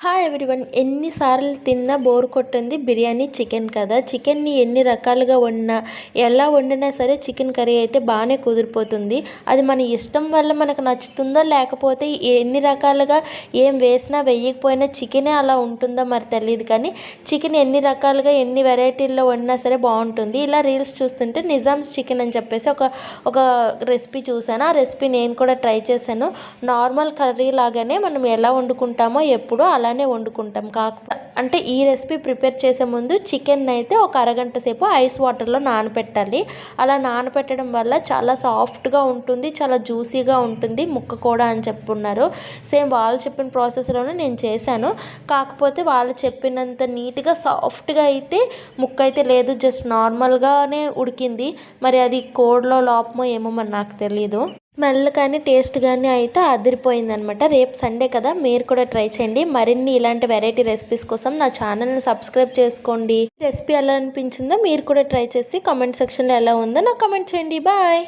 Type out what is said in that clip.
Hi everyone. ఎన్నిసార్లు తిన్నా bore కొట్టింది బిర్యానీ చికెన్ కదా. చికెన్ని ఎన్ని రకాలుగా వండినా ఎలా వండినా సరే చికెన్ కర్రీ అయితే బాగానే కుదిరిపోతుంది. అది మన ఇష్టం వల్ల మనకు నచ్చుతుందో లేకపోతే ఎన్ని రకాలుగా ఏం వేసినా వేయకపోయినా చికెనే అలా ఉంటుందో మరి తెలియదు. కానీ చికెన్ ఎన్ని రకాలుగా ఎన్ని వెరైటీల్లో వండినా సరే బాగుంటుంది. ఇలా రీల్స్ చూస్తుంటే నిజామ్స్ చికెన్ అని చెప్పేసి ఒక రెసిపీ చూసాను. ఆ రెసిపీ నేను కూడా ట్రై చేశాను. నార్మల్ కర్రీ లాగానే మనం ఎలా వండుకుంటామో ఎప్పుడు అలానే వండుకుంటాం. అంటే ఈ రెసిపీ ప్రిపేర్ చేసే ముందు చికెన్ అయితే ఒక అరగంట సేపు ఐస్ వాటర్లో నానబెట్టాలి. అలా నానబెట్టడం వల్ల చాలా సాఫ్ట్గా ఉంటుంది, చాలా జ్యూసీగా ఉంటుంది ముక్క కూడా అని చెప్పున్నారు. సేమ్ వాళ్ళు చెప్పిన ప్రాసెస్లోనే నేను చేశాను. కాకపోతే వాళ్ళు చెప్పినంత నీట్గా సాఫ్ట్గా అయితే ముక్క అయితే లేదు, జస్ట్ నార్మల్గానే ఉడికింది. మరి అది కోడ్లో లోపమో ఏమో మరి నాకు తెలీదు. స్మెల్ కానీ టేస్ట్ కానీ అయితే అదిరిపోయిందనమాట. రేపు సండే కదా, మీరు కూడా ట్రై చేయండి. మరిన్ని ఇలాంటి వెరైటీ రెసిపీస్ కోసం నా ఛానల్ని సబ్స్క్రైబ్ చేసుకోండి. రెసిపీ ఎలా అనిపించిందో మీరు కూడా ట్రై చేసి కామెంట్ సెక్షన్లో ఎలా ఉందో నాకు కామెంట్ చేయండి. బాయ్.